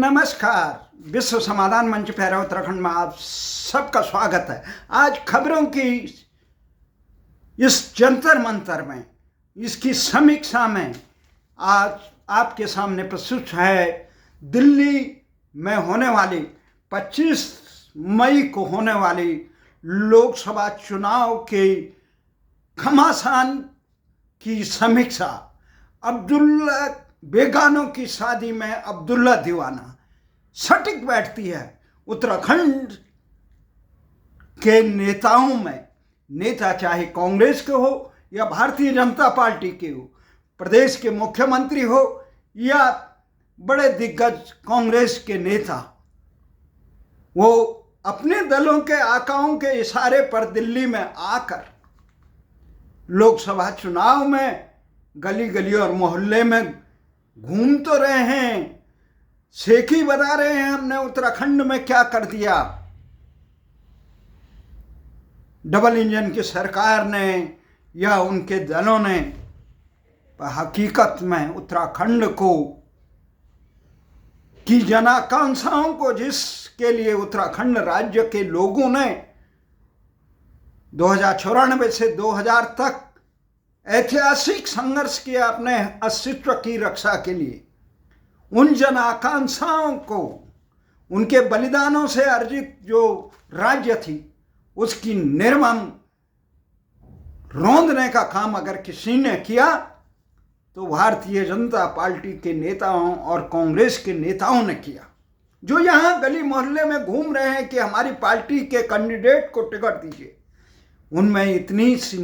नमस्कार। विश्व समाधान मंच पैरा उत्तराखंड में आप सबका स्वागत है। आज खबरों की इस जंतर मंतर में, इसकी समीक्षा में आज आपके सामने प्रस्तुत है दिल्ली में होने वाली 25 मई को होने वाली लोकसभा चुनाव के घमासान की समीक्षा। अब्दुल्ला बेगानों की शादी में अब्दुल्ला दीवाना सटीक बैठती है। उत्तराखंड के नेताओं में, नेता चाहे कांग्रेस के हो या भारतीय जनता पार्टी के हो, प्रदेश के मुख्यमंत्री हो या बड़े दिग्गज कांग्रेस के नेता, वो अपने दलों के आकाओं के इशारे पर दिल्ली में आकर लोकसभा चुनाव में गली गली और मोहल्ले में घूम तो रहे हैं, सेखी बता रहे हैं हमने उत्तराखंड में क्या कर दिया। डबल इंजन की सरकार ने या उनके दलों ने हकीकत में उत्तराखंड को की जनाकांक्षाओं को, जिसके लिए उत्तराखंड राज्य के लोगों ने 2094 से 2000 तक ऐतिहासिक संघर्ष किया अपने अस्तित्व की रक्षा के लिए, उन जन आकांक्षाओं को, उनके बलिदानों से अर्जित जो राज्य थी उसकी निर्मम रौंदने का काम अगर किसी ने किया तो भारतीय जनता पार्टी के नेताओं और कांग्रेस के नेताओं ने किया, जो यहाँ गली मोहल्ले में घूम रहे हैं कि हमारी पार्टी के कैंडिडेट को टिकट दीजिए। उनमें इतनी सी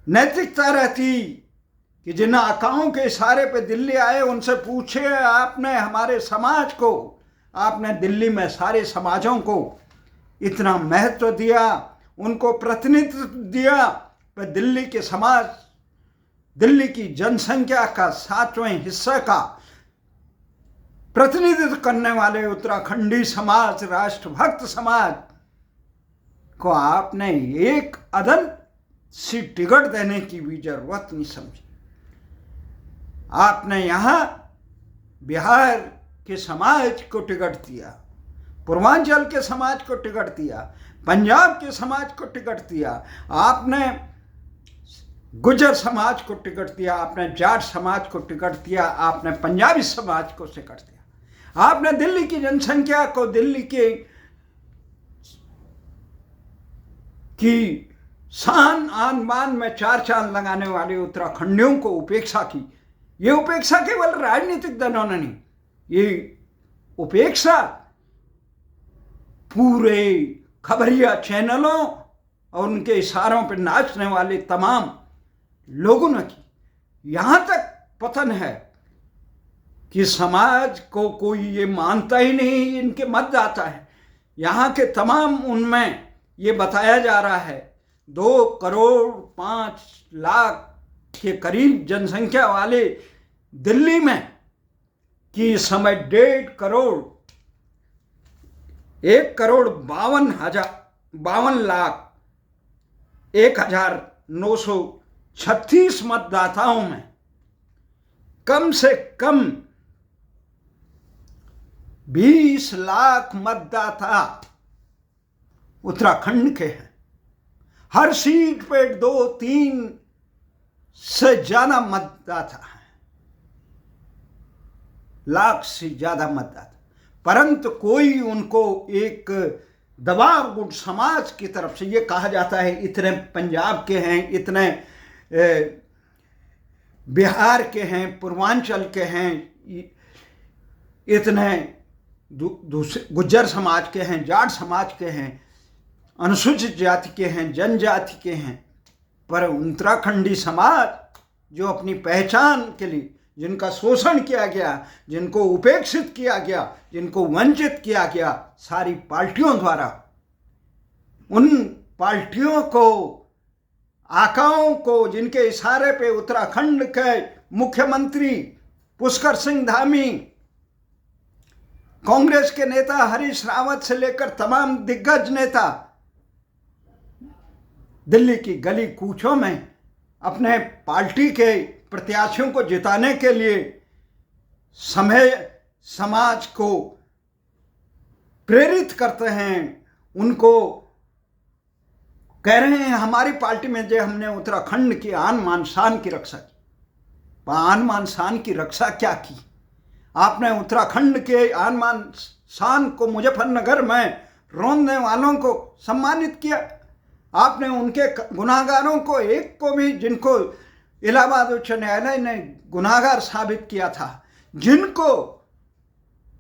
नैतिकता रहती कि जिन आकाओं के इशारे पे दिल्ली आए उनसे पूछे, आपने हमारे समाज को, आपने दिल्ली में सारे समाजों को इतना महत्व दिया, उनको प्रतिनिधित्व दिया, पर दिल्ली के समाज, दिल्ली की जनसंख्या का 7वें हिस्से का प्रतिनिधित्व करने वाले उत्तराखंडी समाज, राष्ट्रभक्त समाज को आपने एक अदन सी टिकट देने की भी जरूरत नहीं समझी। आपने यहाँ बिहार के समाज को टिकट दिया, पूर्वांचल के समाज को टिकट दिया, पंजाब के समाज को टिकट दिया, आपने गुज्जर समाज को टिकट दिया, आपने जाट समाज को टिकट दिया, आपने पंजाबी समाज को टिकट दिया, आपने दिल्ली की जनसंख्या को, दिल्ली की शान आन बान में चार चांद लगाने वाले उत्तराखंडियों को उपेक्षा की। ये उपेक्षा केवल राजनीतिक दलों ने नहीं, ये उपेक्षा पूरे खबरिया चैनलों और उनके इशारों पर नाचने वाले तमाम लोगों ने की। यहाँ तक पतन है कि समाज को कोई ये मानता ही नहीं, इनके मतदाता है। यहाँ के तमाम उनमें ये बताया जा रहा है 2 करोड़ 5 लाख के करीब जनसंख्या वाले दिल्ली में कि इस समय 1.5 करोड़ 52,52,1,936 मतदाताओं में कम से कम 20 लाख मतदाता उत्तराखंड के हैं। हर सीट पे 2-3 से ज्यादा मतदाता हैं, लाख से ज्यादा मतदाता, परंतु कोई उनको एक दबाव गुट समाज की तरफ से ये कहा जाता है इतने पंजाब के हैं, इतने बिहार के हैं, पूर्वांचल के हैं, इतने गुज्जर समाज के हैं, जाट समाज के हैं, अनुसूचित जाति के हैं, जनजाति के हैं। पर उत्तराखंडी समाज जो अपनी पहचान के लिए, जिनका शोषण किया गया, जिनको उपेक्षित किया गया, जिनको वंचित किया गया सारी पार्टियों द्वारा, उन पार्टियों को, आकाओं को, जिनके इशारे पे उत्तराखंड के मुख्यमंत्री पुष्कर सिंह धामी, कांग्रेस के नेता हरीश रावत से लेकर तमाम दिग्गज नेता दिल्ली की गली कूचों में अपने पार्टी के प्रत्याशियों को जिताने के लिए समाज को प्रेरित करते हैं, उनको कह रहे हैं हमारी पार्टी में जो हमने उत्तराखंड की आन मान शान की रक्षा की। आन मान शान की रक्षा क्या की आपने? उत्तराखंड के आन मान शान को मुजफ्फरनगर में रोंदने वालों को सम्मानित किया आपने। उनके गुनाहगारों को, एक को भी जिनको इलाहाबाद उच्च न्यायालय ने गुनाहगार साबित किया था, जिनको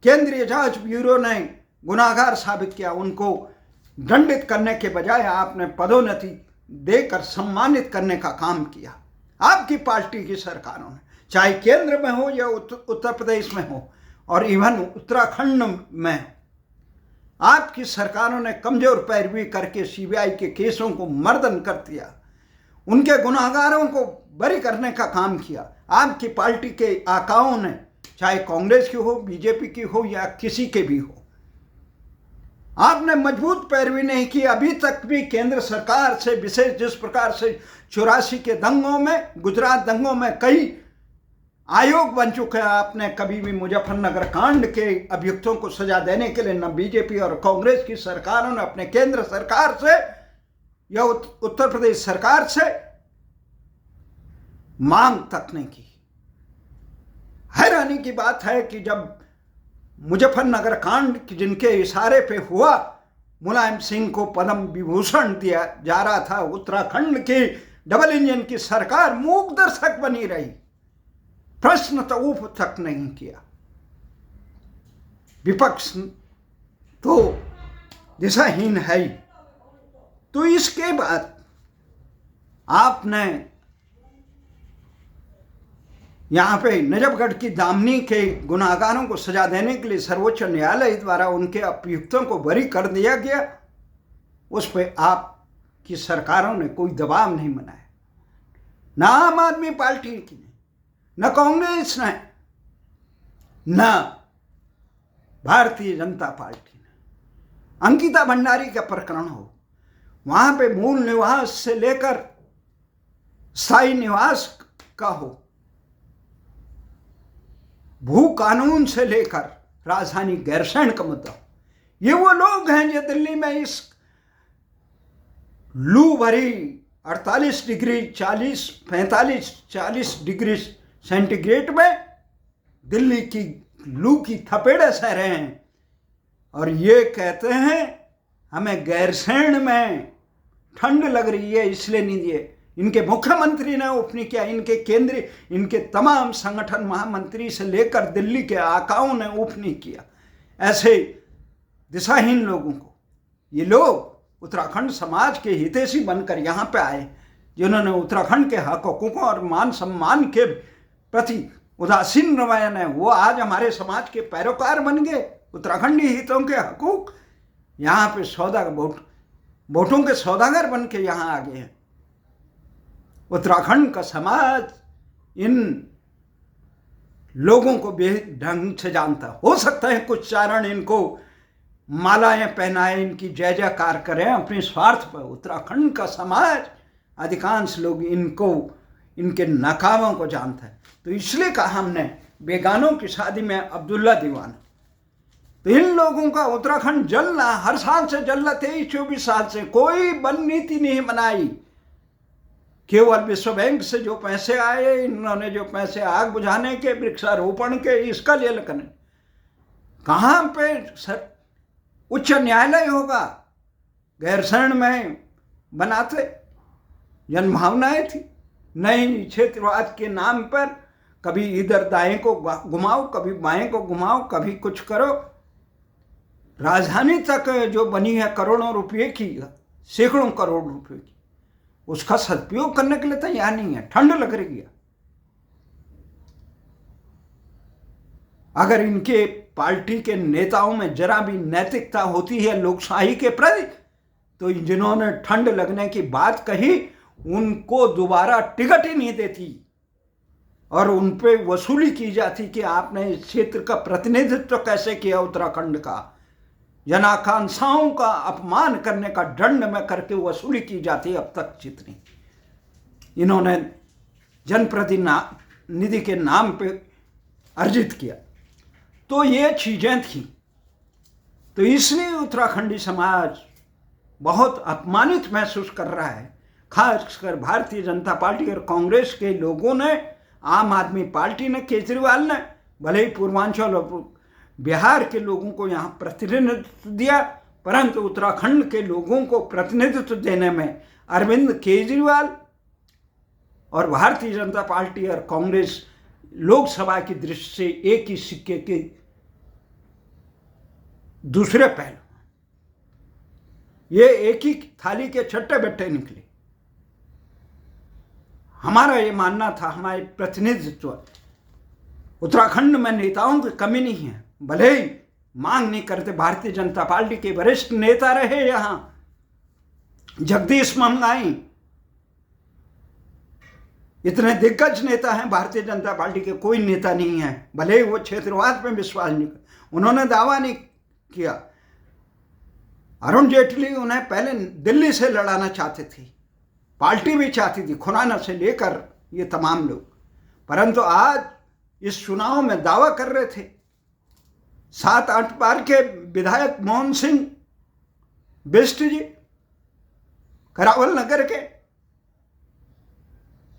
केंद्रीय जांच ब्यूरो ने गुनाहगार साबित किया, उनको दंडित करने के बजाय आपने पदोन्नति देकर सम्मानित करने का काम किया। आपकी पार्टी की सरकारों ने, चाहे केंद्र में हो या उत्तर प्रदेश में हो और इवन उत्तराखंड में, आपकी सरकारों ने कमजोर पैरवी करके सीबीआई के केसों को मर्दन कर दिया, उनके गुनाहगारों को बरी करने का काम किया। आपकी पार्टी के आकाओं ने, चाहे कांग्रेस की हो, बीजेपी की हो या किसी के भी हो, आपने मजबूत पैरवी नहीं की। अभी तक भी केंद्र सरकार से, विशेष जिस प्रकार से 84 के दंगों में, गुजरात दंगों में कई आयोग बन चुके हैं, आपने कभी भी मुजफ्फरनगर कांड के अभियुक्तों को सजा देने के लिए न बीजेपी और कांग्रेस की सरकारों ने अपने केंद्र सरकार से या उत्तर प्रदेश सरकार से मांग तक नहीं की। हैरानी की बात है कि जब मुजफ्फरनगर कांड जिनके इशारे पे हुआ, मुलायम सिंह को पद्म विभूषण दिया जा रहा था, उत्तराखंड की डबल इंजन की सरकार मूक दर्शक बनी रही, प्रश्न तो उफ तक नहीं किया। विपक्ष तो दिशाहीन है ही। तो इसके बाद आपने यहाँ पे नजफगढ़ की दामनी के गुनाहगारों को सजा देने के लिए सर्वोच्च न्यायालय द्वारा उनके अभियुक्तों को बरी कर दिया गया, उस पर आपकी सरकारों ने कोई दबाव नहीं बनाया। ना आम आदमी पार्टी की ने, न कांग्रेस ने, न भारतीय जनता पार्टी ने। अंकिता भंडारी का प्रकरण हो, वहां पे मूल निवास से लेकर स्थायी निवास का हो, भू कानून से लेकर राजधानी गैरसैंण का मुद्दा, ये वो लोग हैं जो दिल्ली में इस लू भरी 48 डिग्री 45-40 डिग्री सेंटीग्रेड में दिल्ली की लू की थपेड़े सह रहे हैं और ये कहते हैं हमें गैरसैंण में ठंड लग रही है इसलिए नहीं दिए। इनके मुख्यमंत्री ने उफ नहीं किया, इनके केंद्रीय, इनके तमाम संगठन महामंत्री से लेकर दिल्ली के आकाओं ने उफ नहीं किया। ऐसे दिशाहीन लोगों को, ये लोग उत्तराखंड समाज के हितैषी बनकर यहाँ पे आए, जिन्होंने उत्तराखंड के हक हकूकों और मान सम्मान के प्रति उदासीन रवैया है, वो आज हमारे समाज के पैरोकार बन गए। उत्तराखंडी हितों के हकूक यहाँ पे वोटों के सौदागर बन के यहाँ आ गए हैं। उत्तराखंड का समाज इन लोगों को बेढंग से जानता। हो सकता है कुछ चारण इनको मालाएं पहनाए, इनकी जय जयकार करें अपने स्वार्थ पर। उत्तराखंड का समाज, अधिकांश लोग इनको, इनके नकामों को जानता है। तो इसलिए कहा हमने बेगानों की शादी में अब्दुल्ला दीवाना। तो इन लोगों का उत्तराखंड जल रहा, हर साल से जल रहा, 23-24 साल से कोई वन नीति नहीं बनाई। केवल विश्व बैंक से जो पैसे आए, इन्होंने जो पैसे आग बुझाने के, वृक्षारोपण के, इसका ले करने, कहाँ पे सर उच्च न्यायालय होगा? गैरसैंण में बनाते, जनभावनाएं थी, नहीं क्षेत्रवाद के नाम पर कभी इधर दाएं को घुमाओ, कभी बाएं को घुमाओ, कभी कुछ करो। राजधानी तक जो बनी है करोड़ों रुपये की, सैकड़ों करोड़ रुपए की, उसका सदुपयोग करने के लिए तैयार नहीं है। ठंड लग रही है। अगर इनके पार्टी के नेताओं में जरा भी नैतिकता होती है लोकशाही के प्रति, तो जिन्होंने ठंड लगने की बात कही उनको दोबारा टिकट ही नहीं देती और उन पे वसूली की जाती कि आपने इस क्षेत्र का प्रतिनिधित्व कैसे किया, उत्तराखंड का जनाकांक्षाओं का अपमान करने का दंड में करके वसूली की जाती है। अब तक जितनी इन्होंने जनप्रतिनिधि के नाम पे अर्जित किया, तो ये चीज़ें थी। तो इसलिए उत्तराखंडी समाज बहुत अपमानित महसूस कर रहा है। खासकर भारतीय जनता पार्टी और कांग्रेस के लोगों ने, आम आदमी पार्टी ने, केजरीवाल ने, भले ही पूर्वांचल और बिहार के लोगों को यहाँ प्रतिनिधित्व दिया, परंतु उत्तराखंड के लोगों को प्रतिनिधित्व देने में अरविंद केजरीवाल और भारतीय जनता पार्टी और कांग्रेस लोकसभा की दृष्टि से एक ही सिक्के के दूसरे पहलू, ये एक ही थाली के चट्टे बट्टे निकले। हमारा ये मानना था, हमारे प्रतिनिधित्व उत्तराखंड में नेताओं की कमी नहीं है, भले ही मांग नहीं करते। भारतीय जनता पार्टी के वरिष्ठ नेता रहे यहाँ, जगदीश महंगाई, इतने दिग्गज नेता हैं भारतीय जनता पार्टी के, कोई नेता नहीं है, भले ही वो क्षेत्रवाद में विश्वास नहीं कर, उन्होंने दावा नहीं किया। अरुण जेटली उन्हें पहले दिल्ली से लड़ाना चाहते थे, पार्टी भी चाहती थी, खुराना से लेकर ये तमाम लोग, परंतु आज इस चुनाव में दावा कर रहे थे। 7-8 बार के विधायक मोहन सिंह बिष्ट जी करावल नगर के,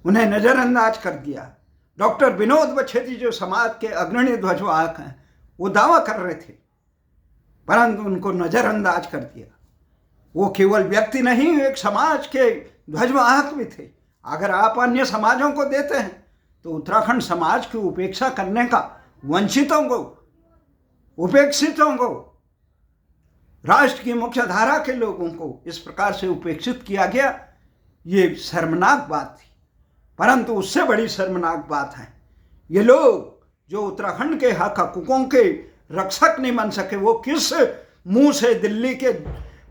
उन्हें नजरअंदाज कर दिया। डॉक्टर विनोद बछेती जो समाज के अग्रणी ध्वजवाहक हैं, वो दावा कर रहे थे, परंतु उनको नजरअंदाज कर दिया। वो केवल व्यक्ति नहीं, एक समाज के ध्वजवाहक भी थे। अगर आप अन्य समाजों को देते हैं तो उत्तराखंड समाज की उपेक्षा करने का, वंचितों को, उपेक्षितों को, राष्ट्र की मुख्य धारा के लोगों को इस प्रकार से उपेक्षित किया गया, ये शर्मनाक बात थी। परंतु उससे बड़ी शर्मनाक बात है, ये लोग जो उत्तराखंड के हक हकूकों के रक्षक नहीं बन सके, वो किस मुंह से दिल्ली के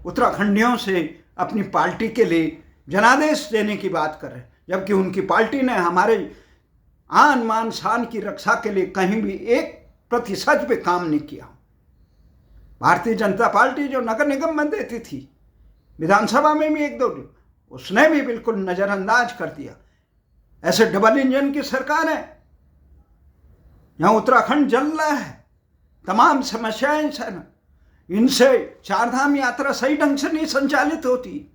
उत्तराखंडियों से अपनी पार्टी के लिए जनादेश देने की बात कर रहे हैं, जबकि उनकी पार्टी ने हमारे आन मान शान की रक्षा के लिए कहीं भी 1% पे काम नहीं किया। भारतीय जनता पार्टी जो नगर निगम में देती थी, विधानसभा में भी 1-2, उसने भी बिल्कुल नजरअंदाज कर दिया। ऐसे डबल इंजन की सरकार है, यहाँ उत्तराखंड जल रहा है, तमाम समस्याएं सर, इनसे चारधाम यात्रा सही ढंग से नहीं संचालित होती।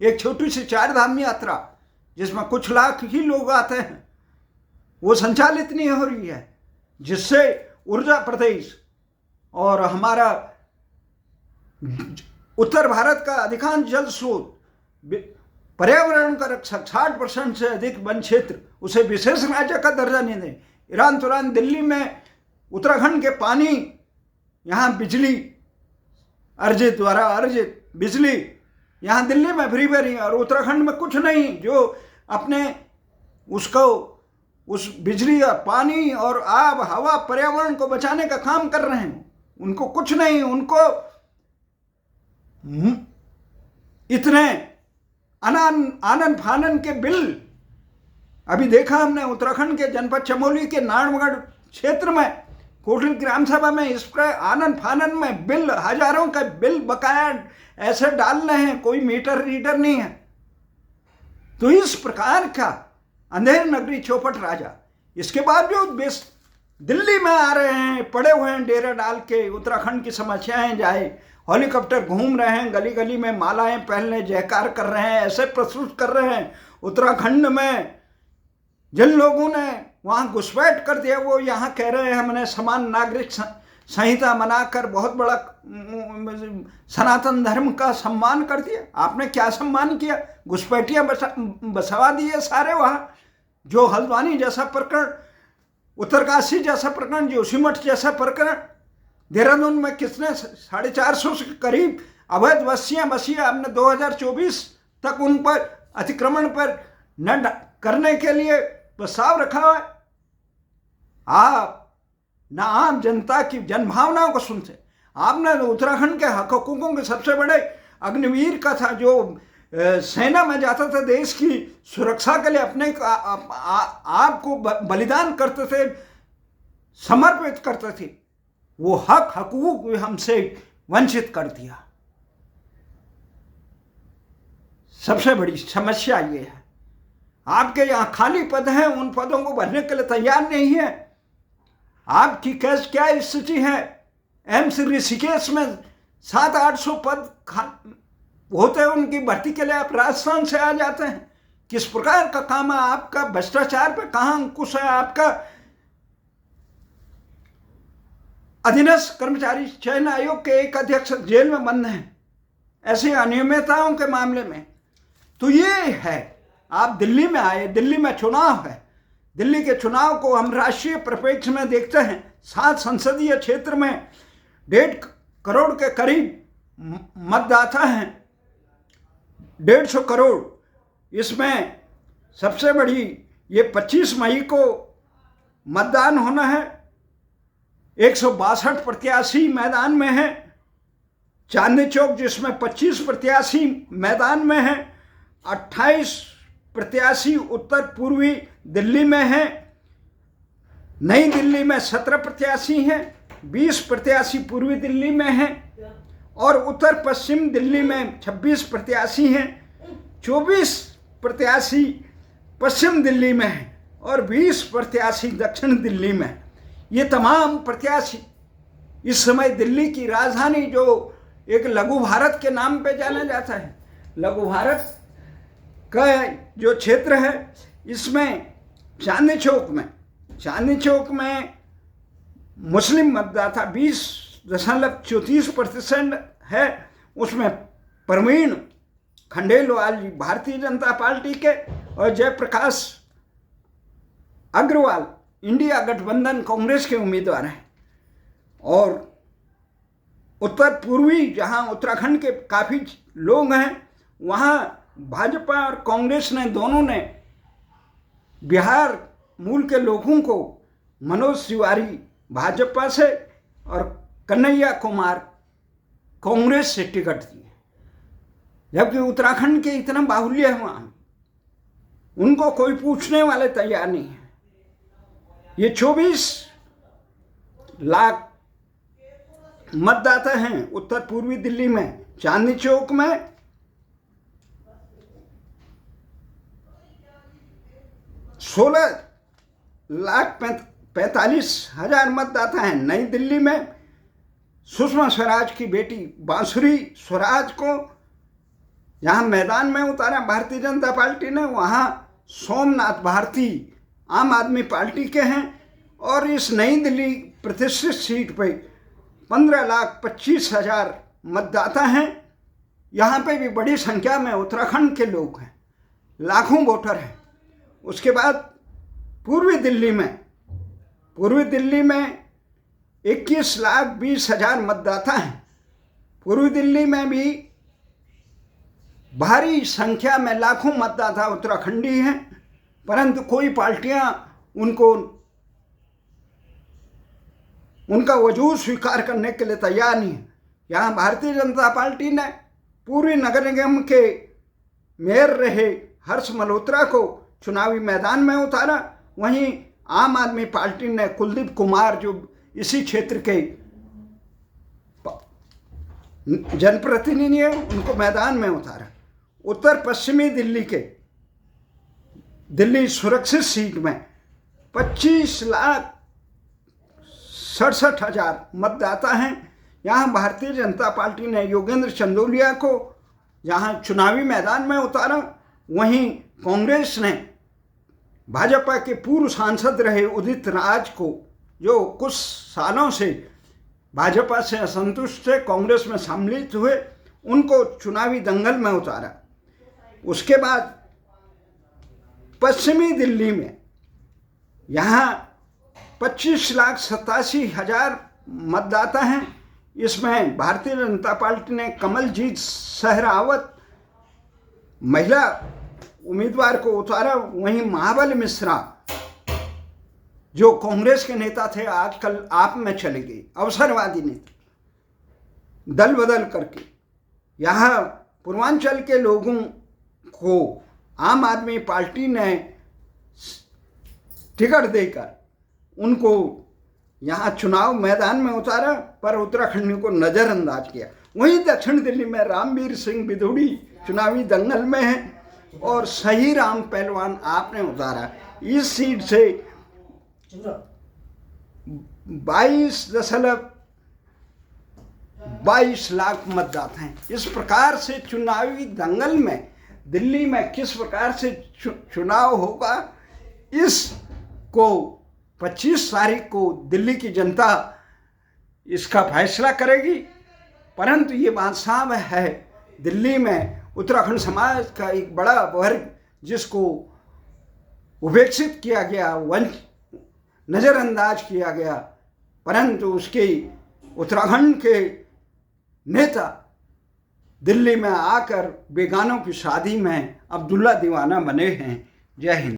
एक छोटी सी चारधाम यात्रा जिसमें कुछ लाख ही लोग आते हैं, वो संचालित नहीं हो रही है, जिससे ऊर्जा प्रदेश और हमारा उत्तर भारत का अधिकांश जल स्रोत, पर्यावरण का रक्षक, 60% से अधिक वन क्षेत्र, उसे विशेष राज्य का दर्जा नहीं दे। ईरान तुरान दिल्ली में उत्तराखंड के पानी, यहाँ बिजली अर्जित द्वारा अर्जित बिजली यहाँ दिल्ली में फ्री बेरी, और उत्तराखंड में कुछ नहीं, जो अपने उसको उस बिजली और पानी और आब हवा पर्यावरण को बचाने का काम कर रहे हैं, उनको कुछ नहीं। उनको इतने आनन फानन के बिल, अभी देखा हमने उत्तराखंड के जनपद चमोली के नारायणगढ़ क्षेत्र में कोटली ग्राम सभा में इस पर आनन फानन में बिल, हजारों का बिल बकाया ऐसे डाल रहे हैं, कोई मीटर रीडर नहीं है। तो इस प्रकार का अंधेर नगरी चौपट राजा, इसके बावजूद दिल्ली में आ रहे हैं, पड़े हुए हैं डेरा डाल के, उत्तराखंड की समस्याएं जाए, हेलीकॉप्टर घूम रहे हैं, गली गली में मालाएं पहनने जयकार कर रहे हैं, ऐसे प्रस्तुत कर रहे हैं। उत्तराखंड में जिन लोगों ने वहाँ घुसपैठ कर दिया, वो यहाँ कह रहे हैं हमने समान नागरिक संहिता बनाकर बहुत बड़ा सनातन धर्म का सम्मान कर दिया। आपने क्या सम्मान किया? घुसपैठियाँ बसवा दिए सारे वहाँ। जो हल्द्वानी जैसा प्रकरण, उत्तरकाशी जैसा प्रकरण, जोशीमठ जैसा प्रकरण, देहरादून में किसने 450 के करीब अवैध बस्तियाँ बसी, आपने 2024 तक उन पर अतिक्रमण पर न करने के लिए प्रस्ताव रखा है। आप न आम जनता की जनभावनाओं को सुनते। आपने उत्तराखंड के हक हकूकों के सबसे बड़े अग्निवीर का था, जो सेना में जाता था, देश की सुरक्षा के लिए अपने आप को बलिदान करते थे, समर्पित करते थे, वो हक हकूक हमसे वंचित कर दिया। सबसे बड़ी समस्या ये है, आपके यहाँ खाली पद हैं, उन पदों को भरने के लिए तैयार नहीं है। आपकी कैसे क्या स्थिति है? एम्स ऋषिकेश में 700-800 पद होते हैं, उनकी भर्ती के लिए आप राजस्थान से आ जाते हैं। किस प्रकार का काम है आपका? भ्रष्टाचार पे कहाँ अंकुश है आपका? अधीनस्थ कर्मचारी चयन आयोग के एक अध्यक्ष जेल में बंद हैं ऐसी अनियमितताओं के मामले में। तो ये है, आप दिल्ली में आए, दिल्ली में चुनाव है, दिल्ली के चुनाव को हम राष्ट्रीय परिप्रेक्ष्य में देखते हैं। 7 संसदीय क्षेत्र में 1.5 करोड़ के करीब मतदाता हैं, 150 करोड़। इसमें सबसे बड़ी ये 25 मई को मतदान होना है। 162 प्रत्याशी मैदान में हैं। चांदनी चौक जिसमें 25 प्रत्याशी मैदान में हैं, 28 प्रत्याशी उत्तर पूर्वी दिल्ली में हैं, नई दिल्ली में 17 प्रत्याशी हैं, 20 प्रत्याशी पूर्वी दिल्ली में हैं और उत्तर पश्चिम दिल्ली में 26 प्रत्याशी हैं, 24 प्रत्याशी पश्चिम दिल्ली में हैं और 20 प्रत्याशी दक्षिण दिल्ली में हैं। ये तमाम प्रत्याशी इस समय दिल्ली की राजधानी जो एक लघु भारत के नाम पे जाना जाता है, लघु भारत का जो क्षेत्र है, इसमें चांदनी चौक में मुस्लिम मतदाता 20.34% है। उसमें प्रवीण खंडेलवाल जी भारतीय जनता पार्टी के और जयप्रकाश अग्रवाल इंडिया गठबंधन कांग्रेस के उम्मीदवार हैं। और उत्तर पूर्वी जहां उत्तराखंड के काफ़ी लोग हैं, वहां भाजपा और कांग्रेस ने दोनों ने बिहार मूल के लोगों को मनोज तिवारी भाजपा से और कन्हैया कुमार कांग्रेस से टिकट दिए, जबकि उत्तराखंड के इतना बाहुल्य है वहाँ, उनको कोई पूछने वाले तैयार नहीं है। ये 24 लाख मतदाता हैं उत्तर पूर्वी दिल्ली में। चांदनी चौक में 16,45,000 मतदाता हैं। नई दिल्ली में सुषमा स्वराज की बेटी बांसुरी स्वराज को जहां मैदान में उतारा भारतीय जनता पार्टी ने, वहां सोमनाथ भारती आम आदमी पार्टी के हैं। और इस नई दिल्ली प्रतिष्ठित सीट पे 15,25,000 मतदाता हैं। यहाँ पे भी बड़ी संख्या में उत्तराखंड के लोग हैं, लाखों वोटर हैं। उसके बाद पूर्वी दिल्ली में 21,20,000 मतदाता हैं। पूर्वी दिल्ली में भी भारी संख्या में लाखों मतदाता उत्तराखंडी हैं, परंतु कोई पार्टियां उनका वजूद स्वीकार करने के लिए तैयार नहीं है। यहाँ भारतीय जनता पार्टी ने पूर्वी नगर निगम के मेयर रहे हर्ष मल्होत्रा को चुनावी मैदान में उतारा। वहीं आम आदमी पार्टी ने कुलदीप कुमार जो इसी क्षेत्र के जनप्रतिनिधि हैं, उनको मैदान में उतारा। उत्तर पश्चिमी दिल्ली के दिल्ली सुरक्षित सीट में 25,67,000 मतदाता हैं। यहाँ भारतीय जनता पार्टी ने योगेंद्र चंदोलिया को जहाँ चुनावी मैदान में उतारा, वहीं कांग्रेस ने भाजपा के पूर्व सांसद रहे उदित राज को, जो कुछ सालों से भाजपा से असंतुष्ट थे, कांग्रेस में सम्मिलित हुए, उनको चुनावी दंगल में उतारा। उसके बाद पश्चिमी दिल्ली में यहाँ 25,87,000 मतदाता हैं। इसमें भारतीय जनता पार्टी ने कमलजीत सहरावत महिला उम्मीदवार को उतारा। वहीं महाबली मिश्रा जो कांग्रेस के नेता थे, आजकल आप में चले गए, अवसरवादी नेता, दल बदल करके यहाँ पूर्वांचल के लोगों को आम आदमी पार्टी ने टिकट देकर उनको यहाँ चुनाव मैदान में उतारा, पर उत्तराखंड को नज़रअंदाज किया। वहीं दक्षिण दिल्ली में रामवीर सिंह बिधूड़ी चुनावी दंगल में हैं और सही राम पहलवान आपने उतारा। इस सीट से 22 लाख मतदाता हैं। इस प्रकार से चुनावी दंगल में दिल्ली में किस प्रकार से चुनाव होगा, इसको 25 तारीख को दिल्ली की जनता इसका फैसला करेगी। परंतु ये बात साफ है, दिल्ली में उत्तराखंड समाज का एक बड़ा वर्ग जिसको उपेक्षित किया गया, नज़रअंदाज किया गया, परंतु उसके उत्तराखंड के नेता दिल्ली में आकर बेगानों की शादी में अब्दुल्ला दीवाना बने हैं। जय हिंद।